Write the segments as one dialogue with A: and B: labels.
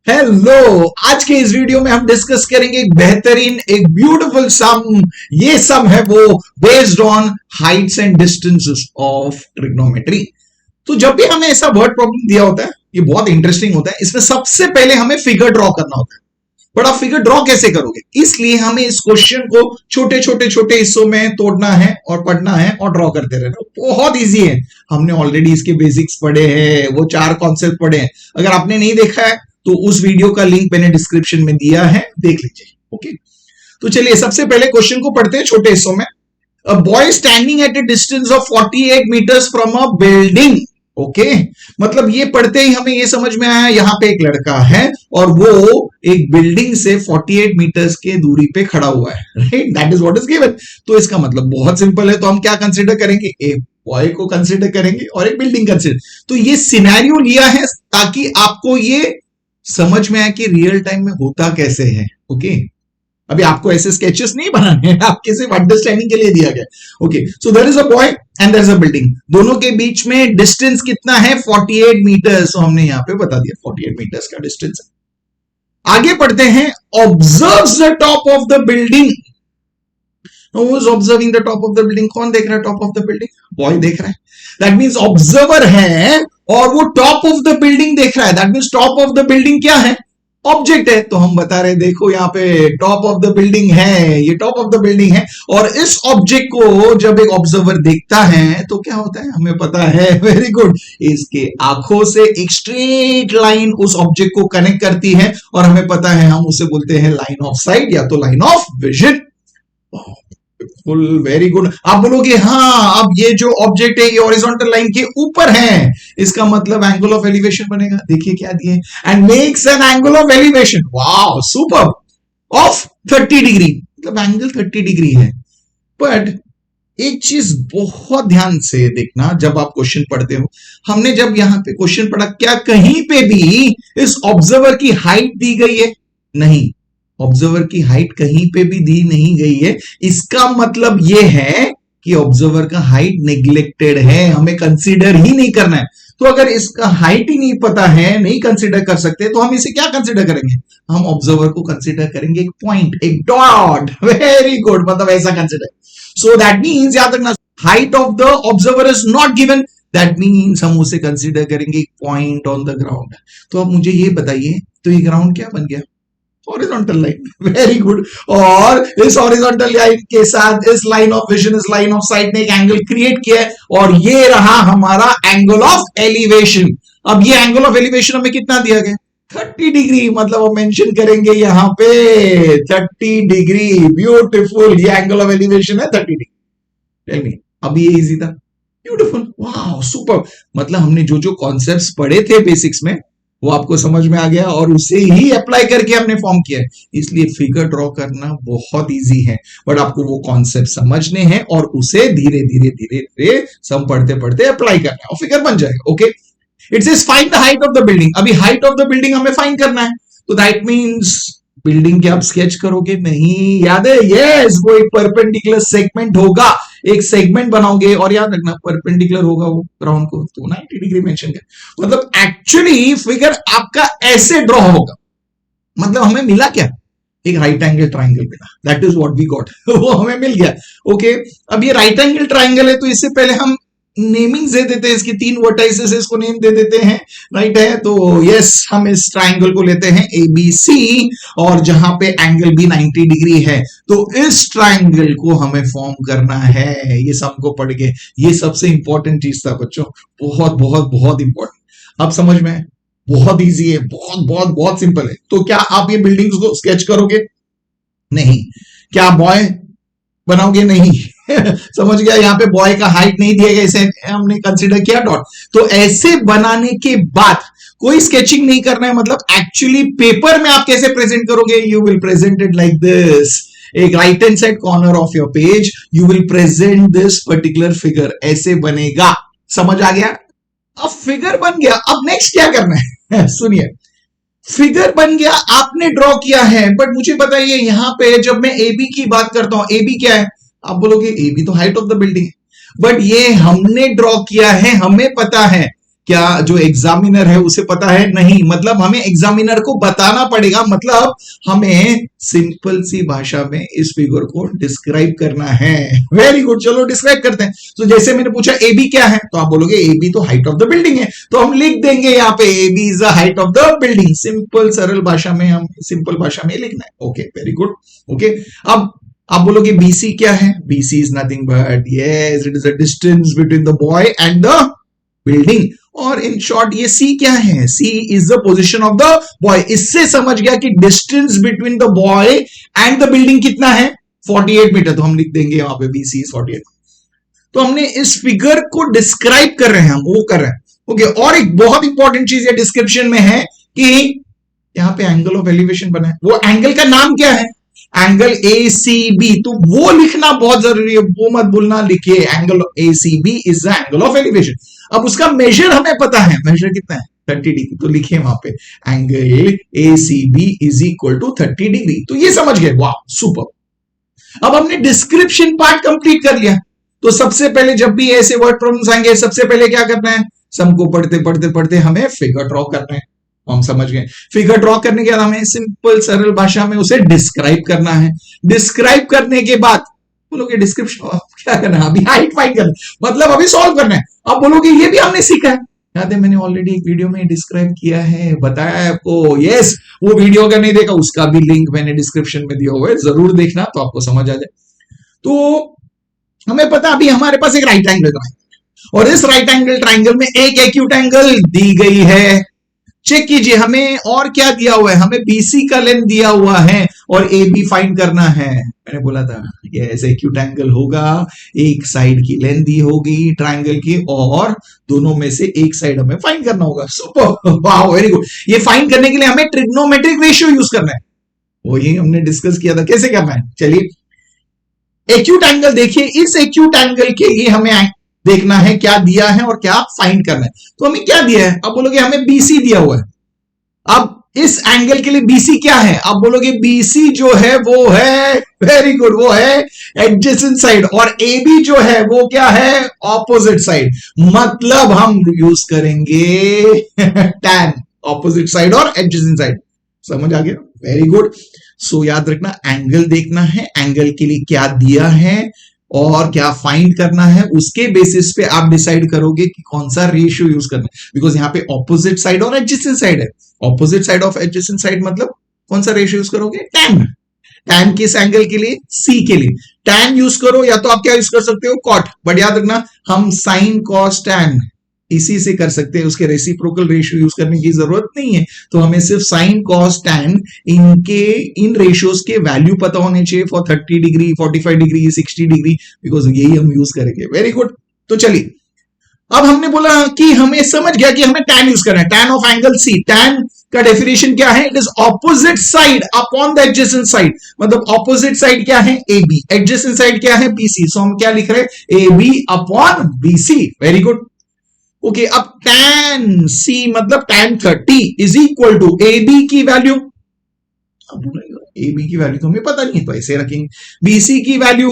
A: Hello, आज के इस वीडियो में हम डिस्कस करेंगे एक बेहतरीन एक ब्यूटीफुल सम। ये सम है वो based on Heights and distances of trigonometry. तो जब भी हमें ऐसा वर्ड प्रॉब्लम दिया होता है, ये बहुत इंटरेस्टिंग होता है। इसमें सबसे पहले हमें फिगर ड्रॉ करना होता है। बट आप फिगर ड्रॉ कैसे करोगे, इसलिए हमें इस क्वेश्चन को छोटे छोटे छोटे हिस्सों में तोड़ना है और पढ़ना है और ड्रॉ करते रहना। बहुत इजी है, हमने ऑलरेडी इसके बेसिक्स पढ़े हैं, वो 4 कॉन्सेप्ट पढ़े हैं। अगर आपने नहीं देखा है तो उस वीडियो का लिंक मैंने डिस्क्रिप्शन में दिया है, देख लीजिए। ओके, तो चलिए सबसे पहले क्वेश्चन को पढ़ते हैं छोटे हिस्सों में। A boy standing at a distance of 48 metres from a building. Okay, मतलब ये पढ़ते ही हमें ये समझ में आया, यहां पे एक लड़का है और वो एक बिल्डिंग से 48 मीटर्स के दूरी पे खड़ा हुआ है, right? That is what is given. तो इसका मतलब बहुत सिंपल है, तो हम क्या कंसीडर करेंगे? एक बॉय को कंसीडर करेंगे और एक बिल्डिंग कंसीडर। तो ये सिनेरियो लिया है ताकि आपको ये समझ में आए कि रियल टाइम में होता कैसे है। ओके, अभी आपको ऐसे स्केचेस नहीं बनाने हैं, आपके सिर्फ अंडरस्टैंडिंग के लिए दिया गया। Okay, so there is a boy and there is a building. दोनों के बीच में डिस्टेंस कितना है? 48 मीटर्स। तो हमने यहां पे बता दिया 48 मीटर्स का डिस्टेंस है। आगे पढ़ते हैं। Observes the top of the building. Who is observing the top of the building? कौन देख रहा है top of the building? Boy देख रहा है। दैट मींस ऑब्जर्वर है और वो टॉप ऑफ द बिल्डिंग देख रहा है। That means top of the building क्या है? ऑब्जेक्ट है। तो हम बता रहे देखो यहाँ पे टॉप ऑफ द बिल्डिंग है, ये टॉप ऑफ द बिल्डिंग है। और इस ऑब्जेक्ट को जब एक ऑब्जर्वर देखता है तो क्या होता है हमें पता है। वेरी गुड, इसके आंखों से एक स्ट्रेट लाइन उस ऑब्जेक्ट को कनेक्ट करती है और हमें पता है हम उसे बोलते हैं लाइन ऑफ साइट या तो line of vision. Full very good. आप बोलोगे हाँ, अब ये जो ऑब्जेक्ट है ये हॉरिजॉन्टल लाइन के ऊपर है, इसका मतलब एंगल ऑफ एलिवेशन बनेगा। देखिए क्या दिए, and makes an angle of elevation, wow super, of 30 degree. मतलब एंगल 30 डिग्री है। बट एक चीज बहुत ध्यान से देखना जब आप क्वेश्चन पढ़ते हो, हमने जब यहां पे क्वेश्चन पढ़ा, क्या कहीं पे भी इस ऑब्जर्वर की हाइट दी गई है? नहीं, ऑब्जर्वर की हाइट कहीं पे भी दी नहीं गई है। इसका मतलब यह है कि ऑब्जर्वर का हाइट नेग्लेक्टेड है, हमें कंसीडर ही नहीं करना है। तो अगर इसका हाइट ही नहीं पता है, नहीं कंसीडर कर सकते, तो हम इसे क्या कंसीडर करेंगे? हम ऑब्जर्वर को कंसीडर करेंगे एक पॉइंट, एक डॉट। वेरी गुड, मतलब ऐसा कंसीडर। सो दैट मींस, याद रखना, height of the observer is not given. That means हम उसे कंसीडर करेंगे एक पॉइंट ऑन द ग्राउंड। तो अब मुझे ये बताइए, तो ये ग्राउंड क्या बन गया? Horizontal line. Very good. और इस हॉरिजॉन्टल लाइन के साथ इस लाइन ऑफ विजन, इस लाइन ऑफ साइट ने एक एंगल क्रिएट किया है और ये रहा हमारा एंगल ऑफ एलिवेशन। अब ये एंगल ऑफ एलिवेशन हमें कितना दिया गया? 30 डिग्री। मतलब हम मेंशन करेंगे यहां पे 30 डिग्री। ब्यूटीफुल, ये एंगल ऑफ एलिवेशन है 30 डिग्री। टेल मी, अब ये इजी था? Beautiful, wow super. मतलब हमने जो जो कॉन्सेप्ट्स पढ़े थे बेसिक्स में वो आपको समझ में आ गया और उसे ही अप्लाई करके हमने फॉर्म किया है। इसलिए फिगर ड्रॉ करना बहुत इजी है, बट आपको वो कॉन्सेप्ट समझने हैं और उसे धीरे धीरे धीरे धीरे सब पढ़ते पढ़ते अप्लाई करना है और फिगर बन जाएगा। Okay, it is find the height of the building. अभी हाइट ऑफ द बिल्डिंग हमें फाइंड करना है, तो दैट मींस बिल्डिंग के आप स्केच करोगे? नहीं, याद है? यस, वो एक परपेंडिकुलर सेगमेंट होगा, एक सेगमेंट बनाओगे और याद रखना परपेंडिकुलर होगा वो ग्राउंड को, तो 90 डिग्री मेंशन कर। मतलब एक्चुअली फिगर आपका ऐसे ड्रॉ होगा। मतलब हमें मिला क्या? एक राइट एंगल ट्राइंगल मिला। That is what we got. वो हमें मिल गया। ओके, अब ये राइट एंगल ट्राइंगल है, तो इससे पहले हम नेमिंग दे देते हैं, इसकी 3 वर्टाइसेस, इसको नेम दे देते हैं, राइट है? तो यस, हम इस ट्राइंगल को लेते हैं ABC और जहां पे एंगल भी 90 डिग्री है। तो इस ट्राइंगल को हमें फॉर्म करना है। ये सबको पढ़ के, ये सबसे इंपॉर्टेंट चीज था बच्चों, बहुत बहुत बहुत इंपॉर्टेंट। अब समझ में? बहुत इजी है, बहुत बहुत बहुत सिंपल है। तो क्या आप ये बिल्डिंग्स को स्केच करोगे? नहीं। क्या बॉय बनाओगे? नहीं। समझ गया? यहाँ पे बॉय का हाइट नहीं दिया गया, इसे हमने कंसीडर किया डॉट। तो ऐसे बनाने के बाद कोई स्केचिंग नहीं करना है। मतलब एक्चुअली पेपर में आप कैसे प्रेजेंट करोगे? You will present it like this. एक right hand side corner of your page, you will present this particular figure, ऐसे बनेगा। समझ आ गया? अब फिगर बन गया, अब नेक्स्ट क्या करना है? सुनिए, फिगर बन गया, आपने ड्रॉ किया है, बट मुझे बताइए यहां पे जब मैं AB की बात करता हूं, AB क्या है? आप बोलोगे AB तो हाइट ऑफ द बिल्डिंग है, बट ये हमने ड्रॉ किया है, हमें पता है क्या जो एग्जामिनर है उसे पता है? नहीं, मतलब हमें एग्जामिनर को बताना पड़ेगा, मतलब हमें सिंपल सी भाषा में इस फिगर को डिस्क्राइब करना है। वेरी गुड, चलो डिस्क्राइब करते हैं। तो जैसे मैंने पूछा ए बी क्या है, तो आप बोलोगे ए बी तो हाइट ऑफ द बिल्डिंग है, तो हम लिख देंगे यहाँ पे A B is the height of the building. Simple सरल भाषा में, हम सिंपल भाषा में लिखना है। Okay, very good. ओके, अब आप बोलोगे बीसी क्या है? BC is nothing but yes it is the distance between the boy and the building. और इन शॉर्ट ये सी क्या है? C is the position of the boy. इससे समझ गया कि distance between the boy and the building कितना है? 48 मीटर। तो हम लिख देंगे वहां पे बीसी इज 48। तो हमने इस फिगर को डिस्क्राइब कर रहे हैं, हम वो कर रहे हैं। ओके, और एक बहुत इंपॉर्टेंट चीज है डिस्क्रिप्शन में है कि यहाँ पे एंगल ऑफ एलिवेशन बना है, वो एंगल का नाम क्या है? Angle A C B. तो वो लिखना बहुत जरूरी है, वो मत भूलना, लिखिए angle A C B is the angle of elevation. अब उसका मेजर हमें पता है, मेजर कितना है? 30 डिग्री। तो लिखिए वहां पे angle A C B is equal to 30 degree. तो ये समझ गए, वाह सुपर। अब हमने डिस्क्रिप्शन पार्ट कंप्लीट कर लिया। तो सबसे पहले जब भी ऐसे वर्ड प्रॉब्लम्स आएंगे, सबसे पहले क्या करना है? सम को पढ़ते पढ़ते पढ़ते हमें फिगर ड्रॉ करना है। हम समझ गए। फिगर ड्रॉ करने के बाद हमें सिंपल सरल भाषा में उसे डिस्क्राइब करना है। डिस्क्राइब करने के बाद बोलोगे डिस्क्रिप्शन क्या करना है? अभी हाइट फाइंड करना, मतलब अभी सॉल्व करना है। अब बोलोगे ये भी हमने सीखा है, याद है मैंने ऑलरेडी एक वीडियो में डिस्क्राइब किया है, बताया है आपको। यस, वो वीडियो अगर नहीं देखा उसका भी लिंक मैंने डिस्क्रिप्शन में दिया हुआ है, जरूर देखना तो आपको समझ आ जाए। तो हमें पता अभी हमारे पास एक राइट एंगल ट्राइंगल, और इस राइट एंगल ट्राइंगल में एक एक्यूट एंगल दी गई है। चेक कीजिए हमें और क्या दिया हुआ है? हमें बीसी का लेंथ दिया हुआ है और ए बी फाइंड करना है। मैंने बोला था ये ऐसे एक्यूट एंगल होगा, एक साइड की लेंथ दी होगी ट्राइंगल की, और दोनों में से एक साइड हमें फाइंड करना होगा। सुपर, वाह वेरी गुड। ये फाइंड करने के लिए हमें ट्रिग्नोमेट्रिक रेशियो यूज करना है, वही हमने डिस्कस किया था कैसे करना है। चलिए एक्यूट एंगल देखिए, इस एक्यूट एंगल के लिए हमें देखना है क्या दिया है और क्या फाइंड करना है। तो हमें क्या दिया है? अब बोलोगे हमें बीसी दिया हुआ है। अब इस एंगल के लिए बीसी क्या है? अब बोलोगे बीसी जो है वो है, वेरी गुड, वो है एडजेसेंट साइड, और एबी जो है वो क्या है? Opposite side. मतलब हम यूज करेंगे टैन, ऑपोजिट साइड और एडजेसेंट साइड। समझ आ गया? Very good. सो याद रखना, एंगल देखना है, एंगल के लिए क्या दिया है और क्या फाइंड करना है, उसके बेसिस पे आप डिसाइड करोगे कि कौन सा रेशियो यूज करना है। बिकॉज यहाँ पे ऑपोजिट साइड और एडजेसेंट साइड है। Opposite side of adjacent side मतलब कौन सा रेशियो यूज करोगे? टैन। टैन किस एंगल के लिए? सी के लिए। टैन यूज करो, या तो आप क्या यूज कर सकते हो? कॉट। बट याद रखना हम साइन कॉस टैन इसी से कर सकते हैं, उसके रेसिप्रोकल रेशियो यूज करने की जरूरत नहीं है। तो हमें सिर्फ साइन कॉस टैन इन रेशियोज के वैल्यू पता होने चाहिए for 30 degree, 45 degree, 60 degree, because यही हम यूज करेंगे। Very good. तो चलिए, अब हमने बोला कि हमें समझ गया कि हमें टैन यूज करना है, tan of angle C. Tan का डेफिनेशन क्या है? It is opposite side upon the adjacent side. मतलब ऑपोजिट साइड क्या है? A B. एडजेसेंट साइड क्या है? बीसी। सो हम क्या लिख रहे हैं? A B upon BC. Very good. Okay, अब tan C मतलब tan 30 is equal to A B की वैल्यू। अब ए बी की वैल्यू तो हमें पता नहीं है, तो ऐसे रखेंगे। बीसी की वैल्यू,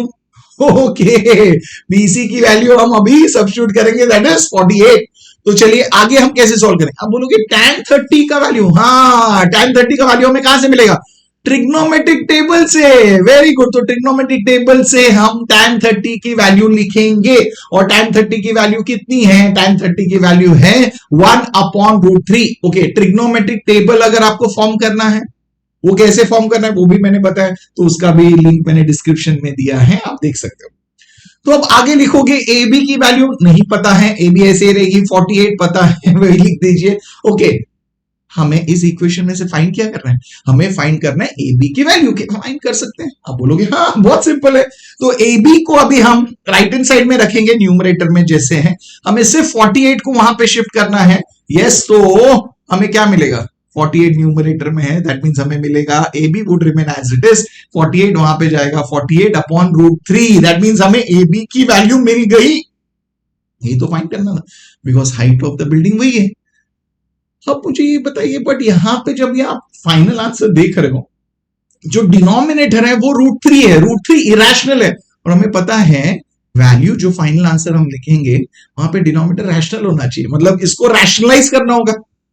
A: ओके, बीसी की वैल्यू हम अभी सब्स्टिट्यूट करेंगे, दैट इज 48। तो चलिए आगे हम कैसे सॉल्व करें? अब बोलोगे tan 30 का वैल्यू, हाँ tan 30 का वैल्यू हमें कहां से मिलेगा? ट्रिग्नोमेट्रिक टेबल से। Very good. तो ट्रिग्नोमेट्रिक टेबल से हम tan 30 की वैल्यू लिखेंगे, और tan 30 की वैल्यू कितनी है? tan 30 की वैल्यू है 1/√3। ओके, ट्रिग्नोमेट्रिक टेबल अगर आपको फॉर्म करना है, वो कैसे फॉर्म करना है वो भी मैंने बताया, तो उसका भी लिंक मैंने डिस्क्रिप्शन में दिया है, आप देख सकते हो। तो अब आगे लिखोगे ए बी की वैल्यू नहीं पता है, ए बी ऐसे रहेगी, 48 पता है, वही लिख दीजिए। ओके, हमें इस इक्वेशन में से फाइंड क्या करना है? हमें फाइंड करना है ए बी की वैल्यू। के फाइंड कर सकते हैं? आप बोलोगे हाँ बहुत सिंपल है। तो ए बी को अभी हम राइट हैंड साइड में रखेंगे, न्यूमरेटर में जैसे है, हमें सिर्फ 48 को वहां पे शिफ्ट करना है। यस, तो हमें क्या मिलेगा? 48 न्यूमरेटर में है, दैट मींस हमें मिलेगा A B would remain as it is, 48 वहां पे जाएगा, 48/√3, दैट मींस हमें ए बी की वैल्यू मिल गई। यही तो फाइंड करना ना, because height of the building वही है। अब मुझे ये बताइए, बट यहां पे जब ये आप फाइनल आंसर देख रहे हो, जो डिनोमिनेटर है वो √3 है, √3 इरेशनल है, और हमें पता है वैल्यू जो फाइनल आंसर हम लिखेंगे वहां पे डिनोमिनेटर रैशनल होना चाहिए, मतलब इसको रैशनलाइज करना होगा।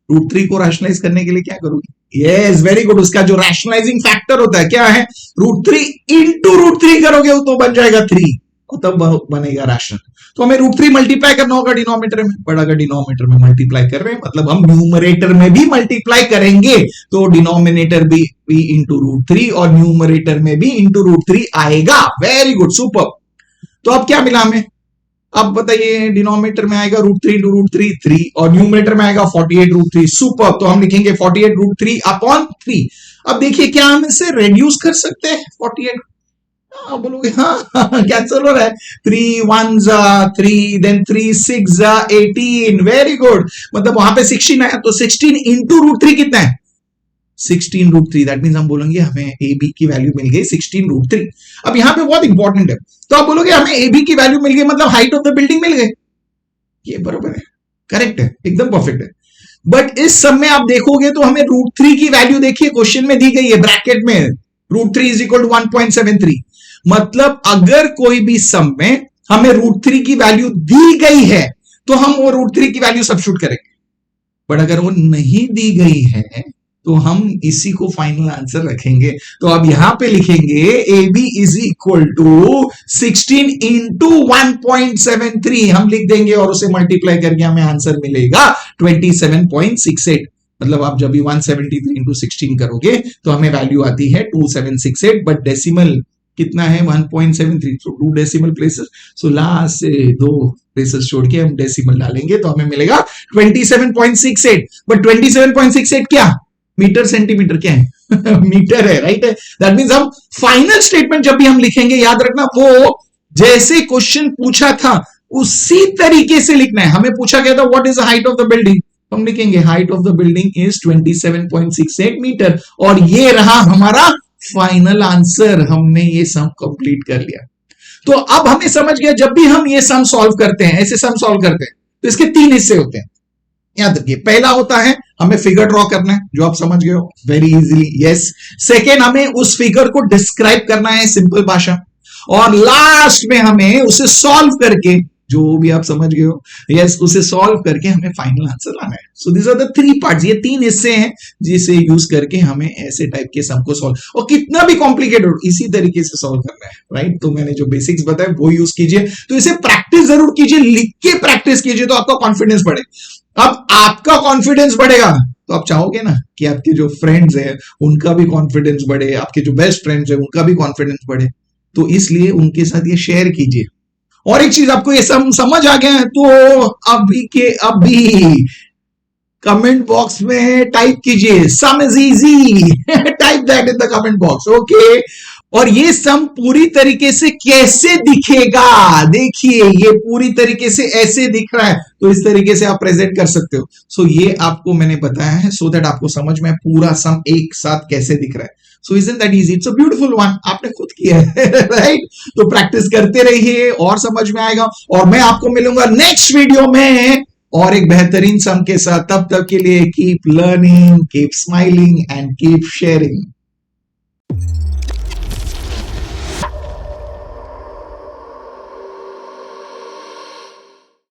A: √3 को रैशनलाइज करने के लिए क्या करोगे? Yes, very good. उसका जो रैशनलाइजिंग फैक्टर होता है क्या है? √3 इंटू √3 करोगे तो बन जाएगा 3, और तब बनेगा रैशनल। तो हमें √3 मल्टीप्लाई करना होगा डिनोमिनेटर में, बट अगर डिनोमिनेटर में मल्टीप्लाई कर रहे हैं मतलब हम न्यूमरेटर में भी मल्टीप्लाई करेंगे, तो डिनोमिनेटर भी इंटू √3 और न्यूमरेटर में भी इंटू √3 आएगा। Very good, super. तो अब क्या मिला हमें? अब बताइए, डिनोमिनेटर में आएगा √3 इंटू √3 3, और न्यूमरेटर में आएगा 48 √3। सुपर। तो हम लिखेंगे 48 √3 अपॉन 3। अब देखिए, क्या हम इसे रेड्यूस कर सकते हैं? 48 बोलोगे हाँ, कैंसल हो रहा है। 3 1 3, देन 3 6 18। वेरी गुड, मतलब वहां पे 16 आया, तो 16 इंटू √3 कितना है? 16 √3। दैट मींस हम बोलेंगे हमें ए बी की वैल्यू मिल गई 16 √3। अब यहां पे बहुत इंपॉर्टेंट है, तो आप बोलोगे हमें ए बी की वैल्यू मिल गई मतलब हाइट ऑफ द बिल्डिंग मिल गई। ये बराबर है, करेक्ट है, एकदम परफेक्ट है। बट इस सब में आप देखोगे तो हमें √3 की वैल्यू देखिए क्वेश्चन में दी गई है ब्रैकेट में, √3 इज इक्वल टू 1.73। मतलब अगर कोई भी सम में हमें √3 की वैल्यू दी गई है तो हम वो √3 की वैल्यू सब्स्टिट्यूट करेंगे, बट अगर वो नहीं दी गई है तो हम इसी को फाइनल आंसर रखेंगे। तो अब यहां पे लिखेंगे A B is equal to 16 into 1.73 हम लिख देंगे, और उसे मल्टीप्लाई करके हमें आंसर मिलेगा 27.68। मतलब आप जब भी 173 इंटू 16 करोगे तो हमें वैल्यू आती है 2768, बट डेसिमल कितना है? 1.73, तो 2 डेसिमल प्लेसेस, सो लास्ट से 2 प्लेसेस छोड़ के हम डेसिमल डालेंगे तो हमें मिलेगा 27.68। बट 27.68 क्या? मीटर सेंटीमीटर क्या है? मीटर है, राइट है। दैट मींस हम फाइनल स्टेटमेंट जब भी हम लिखेंगे, याद रखना वो जैसे क्वेश्चन पूछा था उसी तरीके से लिखना है। हमें पूछा गया था what is the height of the building, हम लिखेंगे height of the building is 27.68 metre, और ये रहा हमारा फाइनल आंसर। हमने ये सम कंप्लीट कर लिया। तो अब हमें समझ गया, जब भी हम ये सम सॉल्व करते हैं, ऐसे सम सॉल्व करते हैं, तो इसके 3 हिस्से होते हैं, याद रखिए। पहला होता है हमें फिगर ड्रॉ करना है, जो आप समझ गए हो वेरी इजीली, यस। सेकेंड, हमें उस फिगर को डिस्क्राइब करना है सिंपल भाषा, और लास्ट में हमें उसे सॉल्व करके, जो भी आप समझ गए हो, यस, उसे सॉल्व करके हमें फाइनल आंसर लाना है। So this are the 3 parts, ये 3 हिस्से हैं जिसे यूज करके हमें ऐसे टाइप के सम को सॉल्व, और कितना भी कॉम्प्लिकेटेड हो इसी तरीके से सॉल्व करना है, राइट। तो मैंने जो बेसिक्स बताया वो यूज कीजिए, तो इसे प्रैक्टिस जरूर कीजिए, लिख के प्रैक्टिस कीजिए, तो आपका कॉन्फिडेंस बढ़े। अब आपका कॉन्फिडेंस बढ़ेगा तो आप चाहोगे ना कि आपके जो फ्रेंड्स हैं उनका भी कॉन्फिडेंस बढ़े, आपके जो बेस्ट फ्रेंड्स हैं उनका भी कॉन्फिडेंस बढ़े, तो इसलिए उनके साथ ये शेयर कीजिए। और एक चीज, आपको ये समझ आ गया है तो अभी के अभी कमेंट बॉक्स में टाइप कीजिए सम is easy, type that in the comment box, okay. और ये सम पूरी तरीके से कैसे दिखेगा, देखिए ये पूरी तरीके से ऐसे दिख रहा है, तो इस तरीके से आप प्रेजेंट कर सकते हो। सो ये आपको मैंने बताया है सो दैट आपको समझ में पूरा सम एक साथ कैसे दिख रहा है। सो isn't that easy, it's a beautiful one, आपने खुद किया है, राइट। तो प्रैक्टिस करते रहिए और समझ में आएगा, और मैं आपको मिलूंगा नेक्स्ट वीडियो में और एक बेहतरीन सम के साथ। तब तक के लिए keep learning, keep smiling and keep sharing.